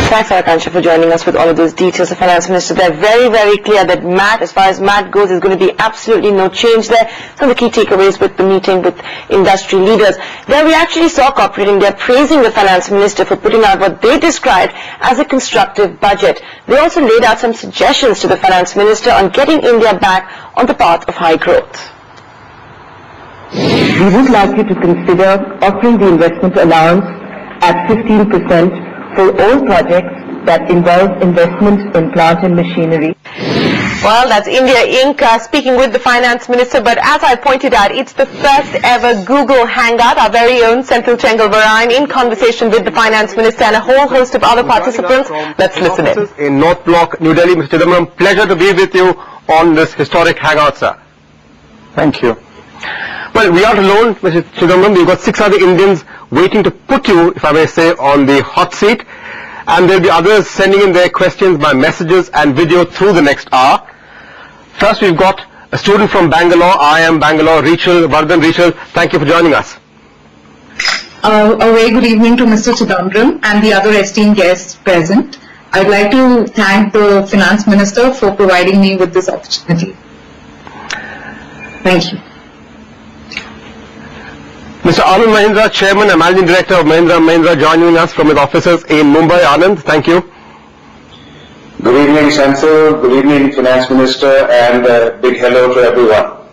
Thanks, Akansha, for joining us with all of those details. The Finance Minister, they're very, very clear that MAT, as far as MAT goes, there's going to be absolutely no change there. Some of the key takeaways with the meeting with industry leaders. There we actually saw Corporate India praising the Finance Minister for putting out what they described as a constructive budget. They also laid out some suggestions to the Finance Minister on getting India back on the path of high growth. We would like you to consider offering the investment allowance at 15% for all projects that involve investment in plant and machinery. Well, that's India Inc. Speaking with the Finance Minister, but as I pointed out, it's the first ever Google Hangout. Our very own Senthil Chengalvarayan in conversation with the Finance Minister and a whole host of other participants. Let's listen in North Block, New Delhi. Mr. Chidambaram, pleasure to be with you on this historic Hangout, sir. Thank you. Well, we aren't alone, Mr. Chidambaram. We've got 6 other Indians waiting to put you, if I may say, on the hot seat. And there'll be others sending in their questions by messages and video through the next hour. First, we've got a student from Bangalore, IIM Bangalore, Rachel Vardhan. Rachel, thank you for joining us. A very good evening to Mr. Chidambaram and the other esteemed guests present. I'd like to thank the Finance Minister for providing me with this opportunity. Thank you. Mr. Anand Mahindra, Chairman and Managing Director of Mahindra & Mahindra, joining us from his offices in Mumbai. Anand, thank you. Good evening, Senthil. Good evening, Finance Minister, and a big hello to everyone.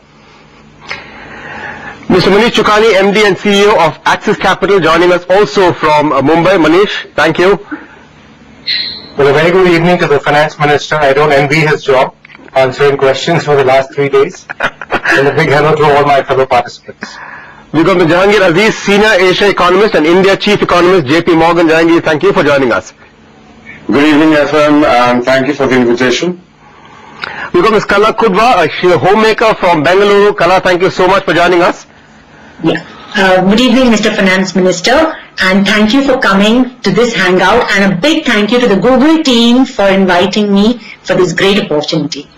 Mr. Manish Chukani, MD and CEO of Axis Capital, joining us also from Mumbai. Manish, thank you. Well, a very good evening to the Finance Minister. I don't envy his job, answering questions for the last 3 days. And a big hello to all my fellow participants. We've got Mr. Jahangir Aziz, Senior Asia Economist and India Chief Economist, JP Morgan. Jahangir, thank you for joining us. Good evening, FM, and thank you for the invitation. We've got Ms. Kala Kudva, she's a homemaker from Bengaluru. Kala, thank you so much for joining us. Yeah. Good evening, Mr. Finance Minister, and thank you for coming to this hangout, and a big thank you to the Google team for inviting me for this great opportunity.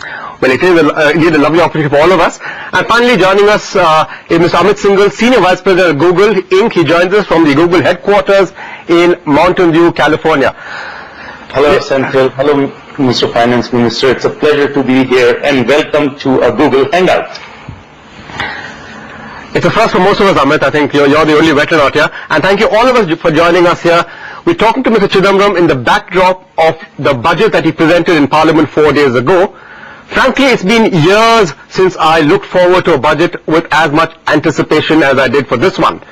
Well, it is indeed a lovely opportunity for all of us. And finally joining us is Mr. Amit Singhal, Senior Vice President of Google Inc. He joins us from the Google headquarters in Mountain View, California. Hello, Senthil. Hello, Mr. Finance Minister. It's a pleasure to be here, and welcome to a Google Hangout. It's a first for most of us, Amit. I think you're the only veteran out here. And thank you all of us for joining us here. We're talking to Mr. Chidambaram in the backdrop of the budget that he presented in Parliament 4 days ago. Frankly, it's been years since I looked forward to a budget with as much anticipation as I did for this one.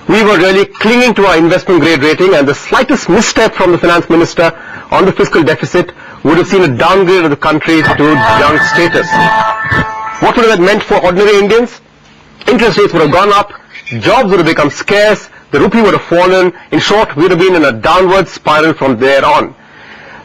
We were really clinging to our investment grade rating, and the slightest misstep from the Finance Minister on the fiscal deficit would have seen a downgrade of the country to junk status. What would that meant for ordinary Indians? Interest rates would have gone up, jobs would have become scarce, the rupee would have fallen. In short, we would have been in a downward spiral from there on.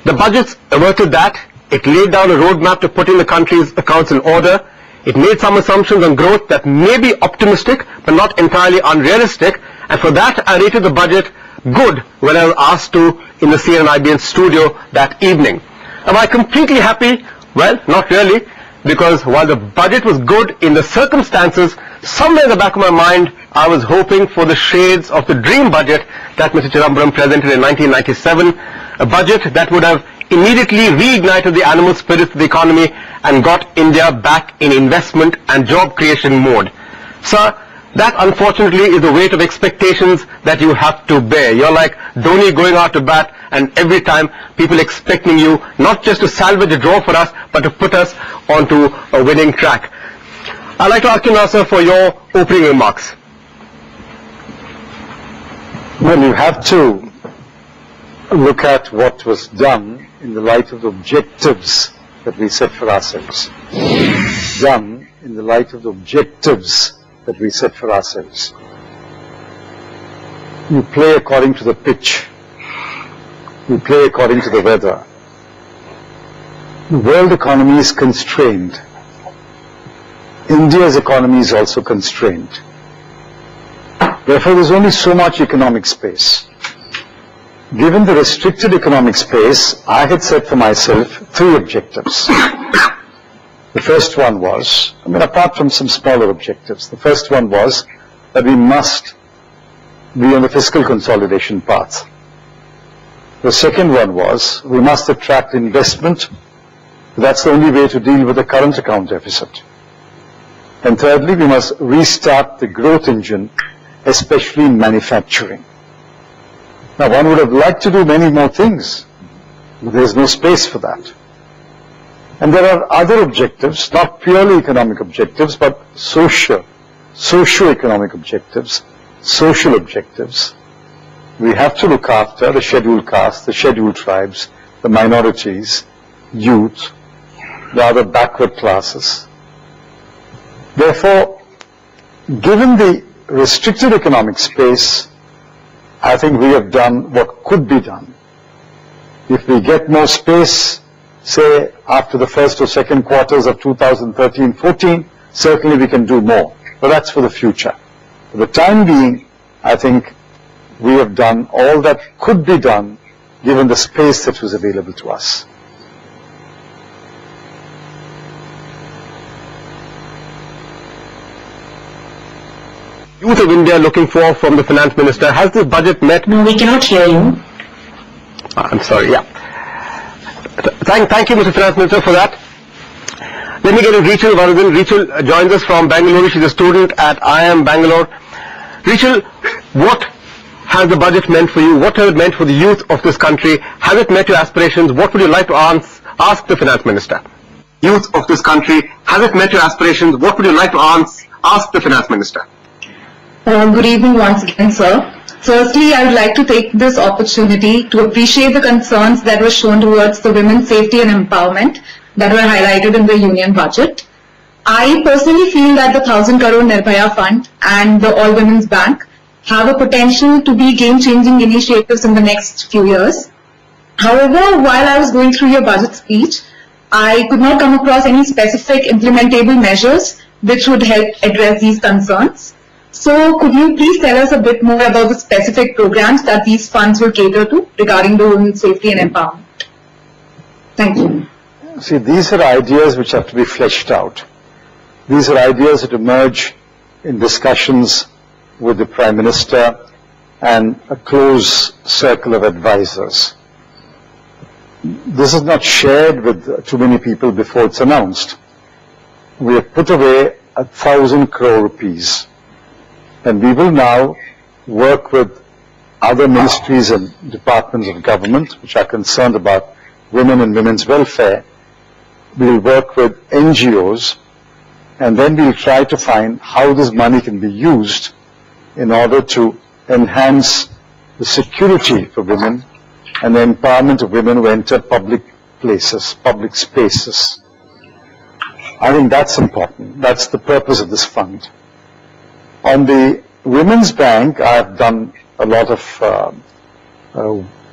The budgets averted that. It laid down a roadmap to putting the country's accounts in order. It made some assumptions on growth that may be optimistic but not entirely unrealistic, and for that I rated the budget good when I was asked to in the CNN-IBN studio that evening. Am I completely happy? Well, not really, because while the budget was good in the circumstances, somewhere in the back of my mind I was hoping for the shades of the dream budget that Mr. Chidambaram presented in 1997, a budget that would have immediately reignited the animal spirits of the economy and got India back in investment and job creation mode. Sir, that unfortunately is the weight of expectations that you have to bear. You're like Dhoni going out to bat, and every time people expecting you not just to salvage a draw for us, but to put us onto a winning track. I'd like to ask you now, sir, for your opening remarks. Well, you have to look at what was done in the light of the objectives that we set for ourselves. Done in the light of the objectives that we set for ourselves. You play according to the pitch. You play according to the weather. The world economy is constrained. India's economy is also constrained. Therefore, there's only so much economic space. Given the restricted economic space, I had set for myself 3 objectives. The first one was, apart from some smaller objectives, the first one was that we must be on the fiscal consolidation path. The second one was, we must attract investment. That's the only way to deal with the current account deficit. And thirdly, we must restart the growth engine, especially in manufacturing. Now, one would have liked to do many more things, but there's no space for that. And there are other objectives, not purely economic objectives, but socio-economic objectives, social objectives. We have to look after the scheduled castes, the scheduled tribes, the minorities, youth, the other backward classes. Therefore, given the restricted economic space, I think we have done what could be done. If we get more space, say after the first or second quarters of 2013-14, certainly we can do more. But that's for the future. For the time being, I think we have done all that could be done given the space that was available to us. Youth of India looking for from the Finance Minister. Has this budget met? No, we cannot hear you. I'm sorry, yeah. Thank you, Mr. Finance Minister, for that. Let me get to Rachel Varadhan. Rachel joins us from Bangalore. She's a student at IIM Bangalore. Rachel, what has the budget meant for you? What has it meant for the youth of this country? Has it met your aspirations? What would you like to ask the Finance Minister? Youth of this country, has it met your aspirations? What would you like to ask the Finance Minister? Good evening once again, sir. Firstly, I would like to take this opportunity to appreciate the concerns that were shown towards the women's safety and empowerment that were highlighted in the union budget. I personally feel that the 1,000 crore Nirbhaya Fund and the All Women's Bank have a potential to be game-changing initiatives in the next few years. However, while I was going through your budget speech, I could not come across any specific implementable measures which would help address these concerns. So could you please tell us a bit more about the specific programs that these funds will cater to regarding the women's safety and empowerment? Thank you. See, these are ideas which have to be fleshed out. These are ideas that emerge in discussions with the Prime Minister and a close circle of advisors. This is not shared with too many people before it's announced. We have put away 1,000 crore rupees. And we will now work with other ministries and departments of government which are concerned about women and women's welfare. We will work with NGOs, and then we'll try to find how this money can be used in order to enhance the security for women and the empowerment of women who enter public places, public spaces. I think that's important. That's the purpose of this fund. On the Women's Bank, I've done a lot of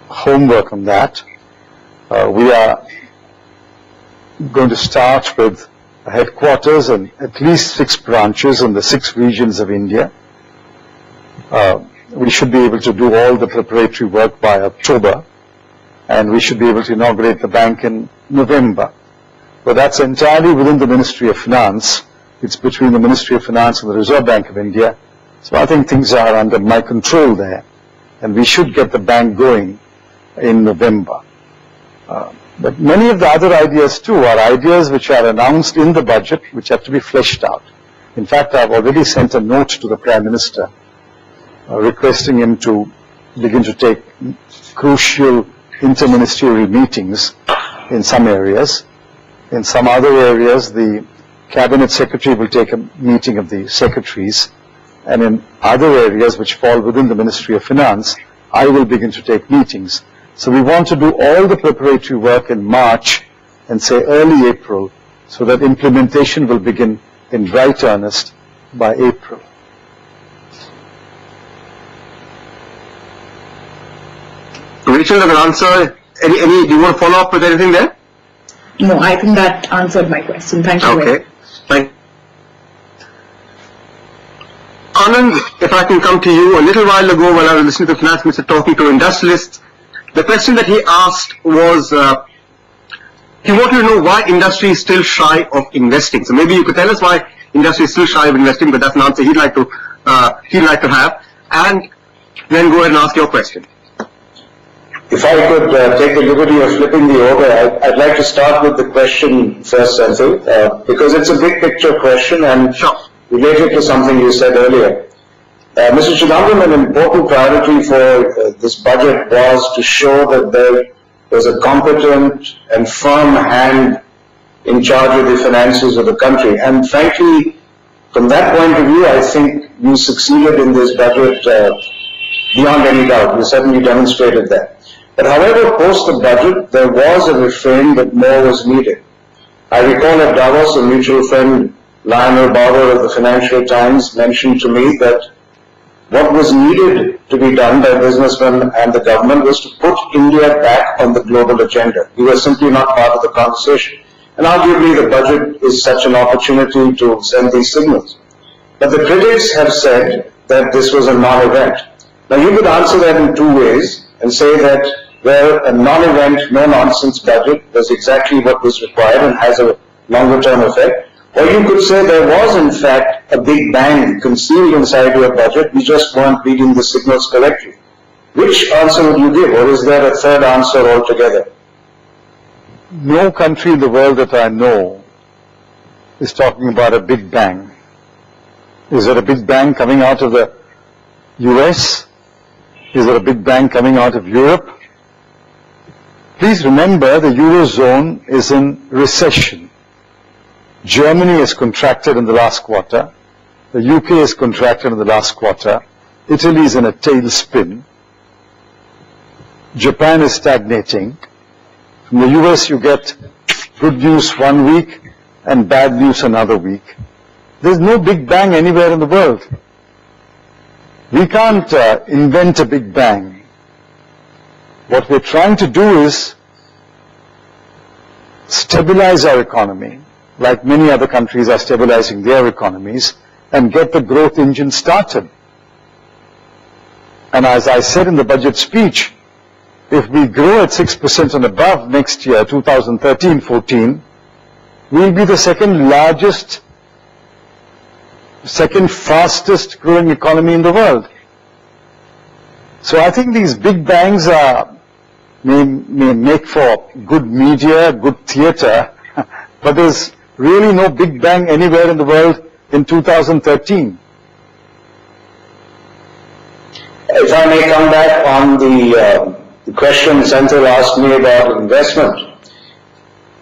homework on that. We are going to start with a headquarters and at least 6 branches in the 6 regions of India. We should be able to do all the preparatory work by October, and we should be able to inaugurate the bank in November. But that's entirely within the Ministry of Finance. It's between the Ministry of Finance and the Reserve Bank of India. So I think things are under my control there, and we should get the bank going in November. But many of the other ideas too are ideas which are announced in the budget which have to be fleshed out. In fact, I've already sent a note to the Prime Minister requesting him to begin to take crucial interministerial meetings in some areas. In some other areas, the Cabinet Secretary will take a meeting of the secretaries, and in other areas which fall within the Ministry of Finance, I will begin to take meetings. So we want to do all the preparatory work in March and say early April, so that implementation will begin in right earnest by April. Rachel, an answer. Do you want to follow up with anything there? No, I think that answered my question. Thank you. Okay. Thank you. Anand, if I can come to you, a little while ago when I was listening to the Finance Minister talking to industrialists, the question that he asked was, he wanted to know why industry is still shy of investing. So maybe you could tell us why industry is still shy of investing, but that's an answer he'd like to have, and then go ahead and ask your question. If I could take the liberty of flipping the order, I'd like to start with the question first, Senthil, because it's a big picture question and related to something you said earlier. Mr. Chidambaram, an important priority for this budget was to show that there was a competent and firm hand in charge of the finances of the country. And frankly, from that point of view, I think you succeeded in this budget beyond any doubt. You certainly demonstrated that. But however, post the budget, there was a refrain that more was needed. I recall at Davos, a mutual friend, Lionel Barber of the Financial Times, mentioned to me that what was needed to be done by businessmen and the government was to put India back on the global agenda. We were simply not part of the conversation. And arguably the budget is such an opportunity to send these signals. But the critics have said that this was a non-event. Now you could answer that in two ways and say that, well, a non-event, no-nonsense budget was exactly what was required and has a longer-term effect. Or you could say there was in fact a big bang concealed inside your budget, we just weren't reading the signals correctly. Which answer would you give, or is there a third answer altogether? No country in the world that I know is talking about a big bang. Is there a big bang coming out of the US? Is there a big bang coming out of Europe? Please remember the Eurozone is in recession. Germany has contracted in the last quarter. The UK has contracted in the last quarter. Italy is in a tailspin. Japan is stagnating. From the US you get good news one week and bad news another week. There's no big bang anywhere in the world. We can't invent a big bang. What we're trying to do is stabilize our economy, like many other countries are stabilizing their economies, and get the growth engine started. And as I said in the budget speech, if we grow at 6% and above next year, 2013-14, we'll be the second fastest growing economy in the world. So I think these big bangs may make for good media, good theater, but there's really no big bang anywhere in the world in 2013. If I may come back on the question Senthil asked me about investment.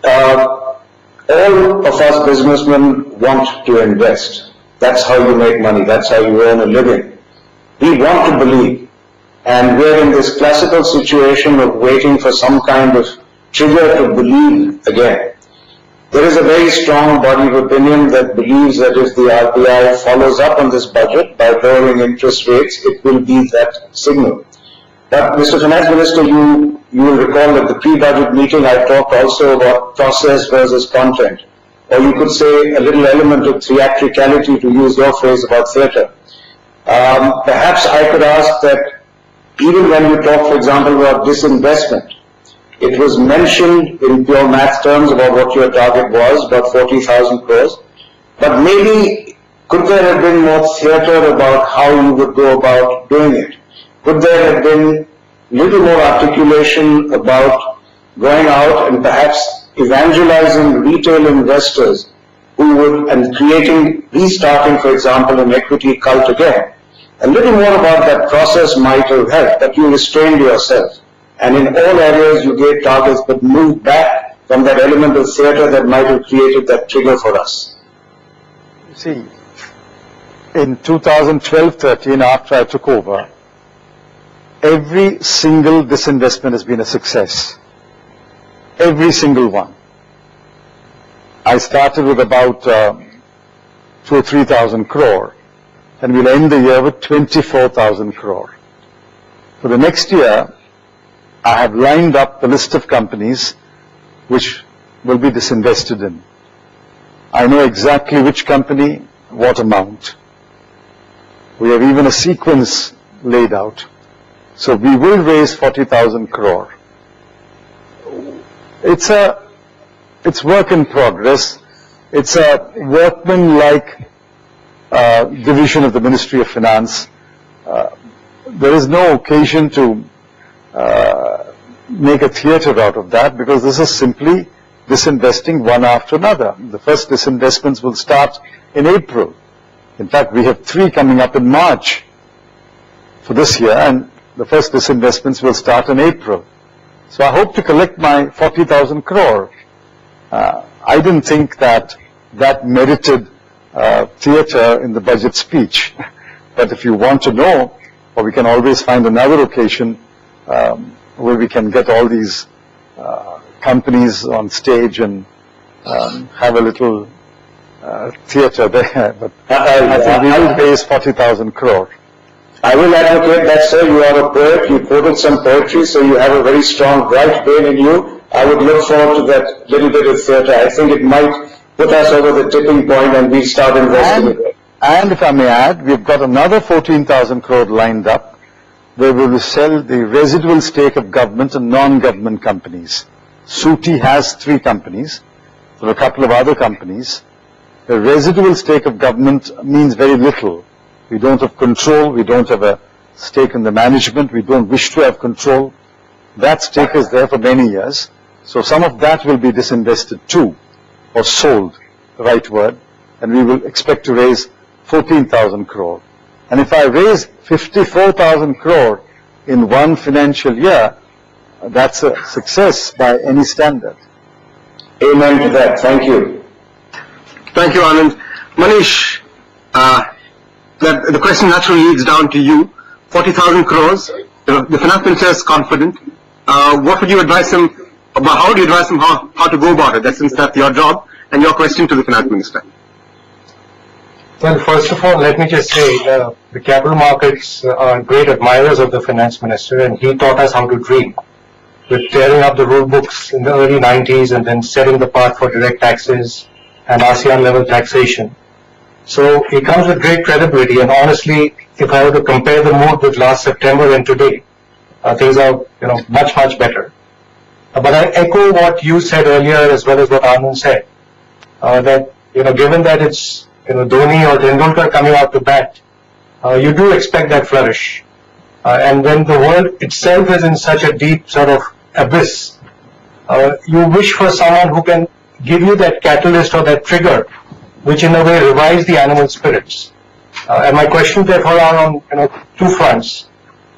All of us businessmen want to invest. That's how you make money. That's how you earn a living. We want to believe. And we're in this classical situation of waiting for some kind of trigger to believe again. There is a very strong body of opinion that believes that if the RBI follows up on this budget by lowering interest rates, it will be that signal. But Mr. Finance Minister, you will recall at the pre-budget meeting I talked also about process versus content. Or you could say a little element of theatricality, to use your phrase about theatre. Perhaps I could ask that even when you talk, for example, about disinvestment, it was mentioned in pure math terms about what your target was, about 40,000 crores. But maybe could there have been more theatre about how you would go about doing it? Could there have been little more articulation about going out and perhaps evangelizing retail investors who would, and restarting, for example, an equity cult again? A little more about that process might have helped, but you restrained yourself. And in all areas you gave targets, but moved back from that element of theatre that might have created that trigger for us. You see, in 2012-13, after I took over, every single disinvestment has been a success. Every single one. I started with about 2,000 or 3,000 crore, and we'll end the year with 24,000 crore. For the next year, I have lined up the list of companies which will be disinvested in. I know exactly which company, what amount. We have even a sequence laid out. So we will raise 40,000 crore. It's work in progress. It's a workman-like division of the Ministry of Finance. There is no occasion to make a theatre out of that, because this is simply disinvesting one after another. The first disinvestments will start in April. In fact, we have 3 coming up in March for this year, and the first disinvestments will start in April. So I hope to collect my 40,000 crore. I didn't think that merited theatre in the budget speech. But if you want to know, or we can always find another occasion where we can get all these companies on stage and have a little theatre there. But I think we will raise 40,000 crore. I will advocate that, sir. You are a poet. You quoted some poetry, so you have a very strong right brain in you. I would look forward to that little bit of theatre. I think it might put us over the tipping point and we start investing again. And if I may add, we've got another 14,000 crore lined up where we will sell the residual stake of government and non-government companies. SUTI has 3 companies. There are a couple of other companies. The residual stake of government means very little. We don't have control. We don't have a stake in the management. We don't wish to have control. That stake is there for many years. So some of that will be disinvested too, or sold, the right word, and we will expect to raise 14,000 crore. And if I raise 54,000 crore in one financial year, that's a success by any standard. Amen to that. Thank you. Thank you, Anand. Manish, the question naturally leads down to you. 40,000 crores, the finance minister is confident. What would you advise him about? How would you advise him how to go about it? Since that's your job, and your question to the finance minister. Well, first of all, let me just say the capital markets are great admirers of the finance minister, and he taught us how to dream. With tearing up the rule books in the early 90s and then setting the path for direct taxes and ASEAN level taxation. So he comes with great credibility, and honestly, if I were to compare the mood with last September and today, things are much, much better. But I echo what you said earlier as well as what Anand said, that given that it's Dhoni or Tendulkar coming out to bat, you do expect that flourish. And when the world itself is in such a deep sort of abyss, you wish for someone who can give you that catalyst or that trigger, which in a way revives the animal spirits. And my questions therefore are on 2 fronts.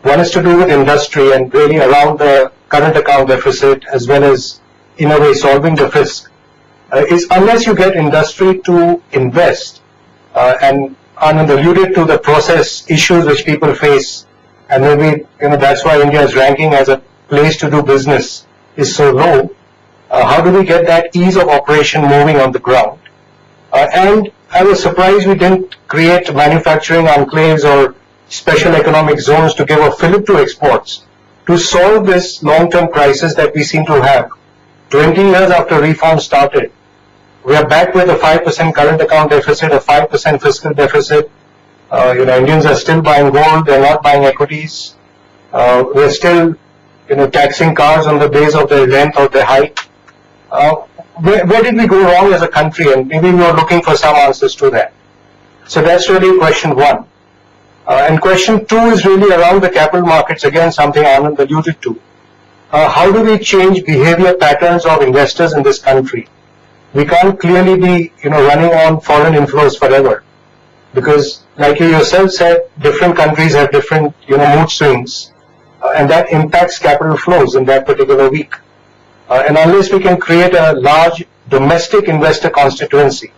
One is to do with industry and really around the current account deficit as well as in a way solving the fisc. Is unless you get industry to invest, and Anand alluded to the process issues which people face, and maybe that's why India's ranking as a place to do business is so low. How do we get that ease of operation moving on the ground? And I was surprised we didn't create manufacturing enclaves or special economic zones to give a fillip to exports to solve this long-term crisis that we seem to have. 20 years after reform started, we are back with a 5% current account deficit, a 5% fiscal deficit. Indians are still buying gold, they're not buying equities. We're still, taxing cars on the base of their length or their height. Where did we go wrong as a country? And maybe we are looking for some answers to that. So that's really question 1. And question 2 is really around the capital markets, again something Anand alluded to. How do we change behavior patterns of investors in this country? We can't clearly be, running on foreign inflows forever, because, like you yourself said, different countries have different, mood swings, and that impacts capital flows in that particular week. And unless we can create a large domestic investor constituency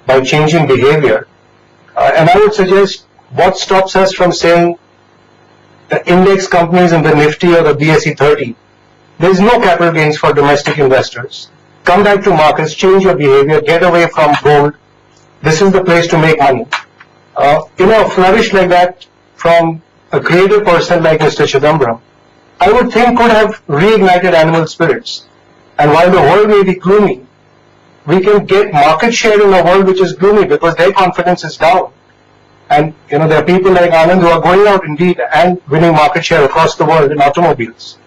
by changing behavior, and I would suggest what stops us from saying the index companies in the Nifty or the BSE 30, there is no capital gains for domestic investors. Come back to markets, change your behavior, get away from gold. This is the place to make money. A flourish like that from a creative person like Mr. Chidambaram, I would think could have reignited animal spirits. And while the world may be gloomy, we can get market share in a world which is gloomy because their confidence is down. And, there are people like Anand who are going out indeed and winning market share across the world in automobiles.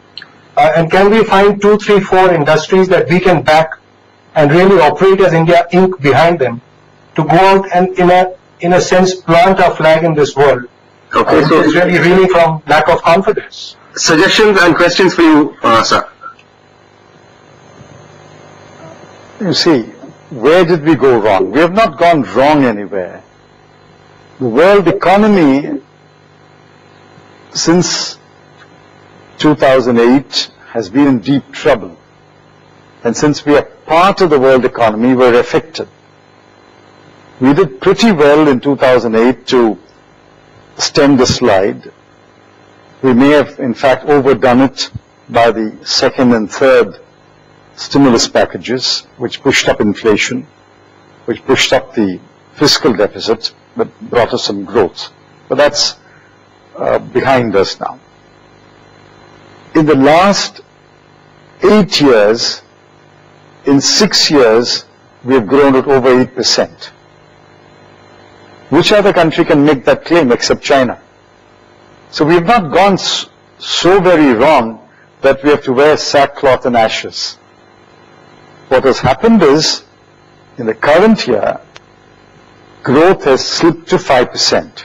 And can we find 2, 3, 4 industries that we can back and really operate as India Inc. behind them to go out and in a sense plant our flag in this world? Okay, so it's really from lack of confidence. suggestions and questions for you, sir. You see, where did we go wrong? We have not gone wrong anywhere. The world economy since 2008 has been in deep trouble. And since we are part of the world economy, we're affected. We did pretty well in 2008 to stem the slide. We may have, in fact, overdone it by the second and third stimulus packages, which pushed up inflation, which pushed up the fiscal deficit, but brought us some growth. But that's behind us now. In the last 8 years, in 6 years, we have grown at over 8%. Which other country can make that claim except China? So we have not gone so very wrong that we have to wear sackcloth and ashes. What has happened is, in the current year, growth has slipped to 5%.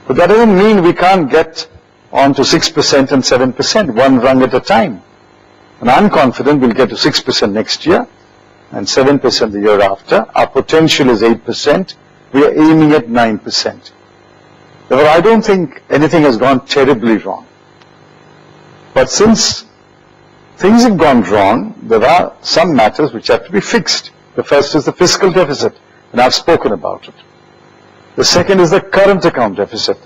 But that doesn't mean we can't get on to 6% and 7%, one rung at a time. And I'm confident we'll get to 6% next year and 7% the year after. Our potential is 8%. We are aiming at 9%. Therefore, I don't think anything has gone terribly wrong. But since things have gone wrong, there are some matters which have to be fixed. The first is the fiscal deficit, and I've spoken about it. The second is the current account deficit.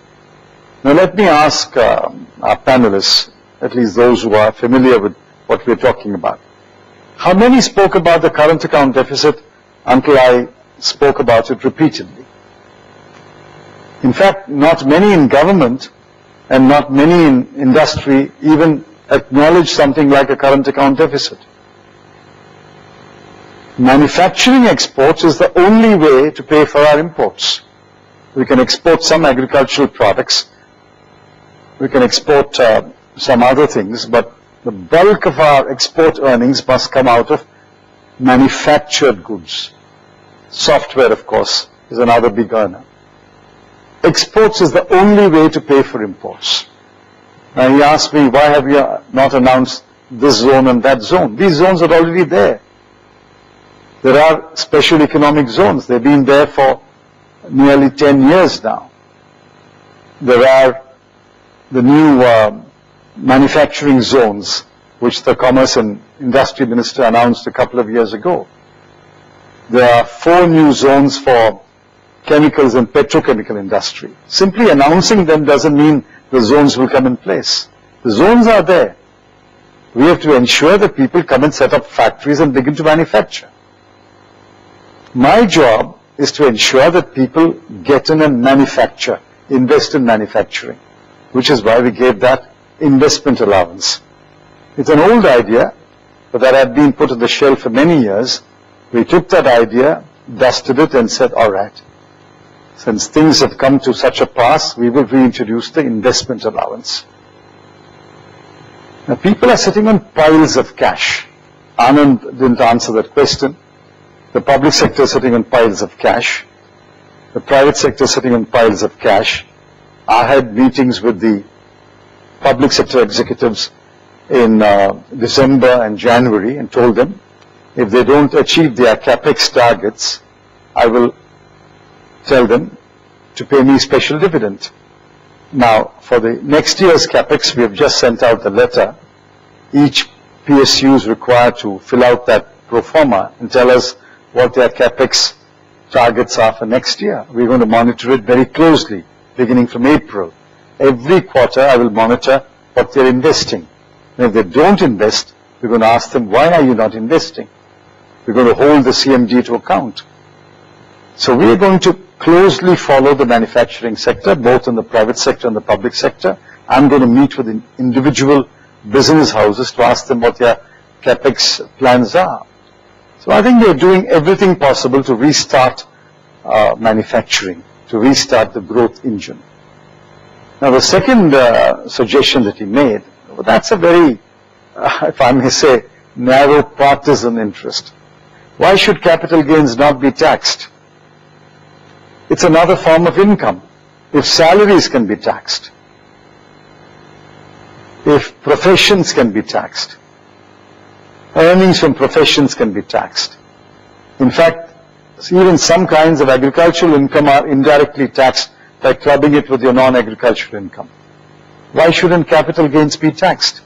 Now let me ask our panelists, at least those who are familiar with what we're talking about. How many spoke about the current account deficit until I spoke about it repeatedly? In fact, not many in government and not many in industry even acknowledge something like a current account deficit. Manufacturing exports is the only way to pay for our imports. We can export some agricultural products, we can export some other things, but the bulk of our export earnings must come out of manufactured goods. Software, of course, is another big earner. Exports is the only way to pay for imports. Now he asked me, why have you not announced this zone and that zone? These zones are already there. There are special economic zones. They've been there for nearly 10 years now. There are the new manufacturing zones, which the Commerce and Industry Minister announced a couple of years ago. There are 4 new zones for chemicals and petrochemical industry. Simply announcing them doesn't mean the zones will come in place. The zones are there. We have to ensure that people come and set up factories and begin to manufacture. My job is to ensure that people get in and manufacture, invest in manufacturing, which is why we gave that investment allowance. It's an old idea, but that had been put on the shelf for many years. We took that idea, dusted it, and said, all right, since things have come to such a pass, we will reintroduce the investment allowance. Now, people are sitting on piles of cash. Anand didn't answer that question. The public sector is sitting on piles of cash. The private sector is sitting on piles of cash. I had meetings with the public sector executives in December and January and told them, if they don't achieve their capex targets, I will tell them to pay me special dividend. Now, for the next year's capex, we have just sent out the letter. Each PSU is required to fill out that pro forma and tell us what their capex targets are for next year. We're going to monitor it very closely, beginning from April. Every quarter, I will monitor what they're investing. And if they don't invest, we're going to ask them, why are you not investing? We're going to hold the CMD to account. So we are going to closely follow the manufacturing sector, both in the private sector and the public sector. I'm going to meet with individual business houses to ask them what their capex plans are. So I think they're doing everything possible to restart manufacturing, to restart the growth engine. Now the second suggestion that he made, well, that's a very, if I may say, narrow partisan interest. Why should capital gains not be taxed? It's another form of income. If salaries can be taxed, if professions can be taxed, earnings from professions can be taxed. In fact, even some kinds of agricultural income are indirectly taxed by clubbing it with your non-agricultural income. Why shouldn't capital gains be taxed?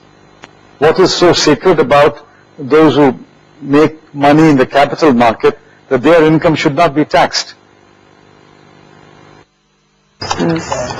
What is so sacred about those who make money in the capital market that their income should not be taxed? Yes.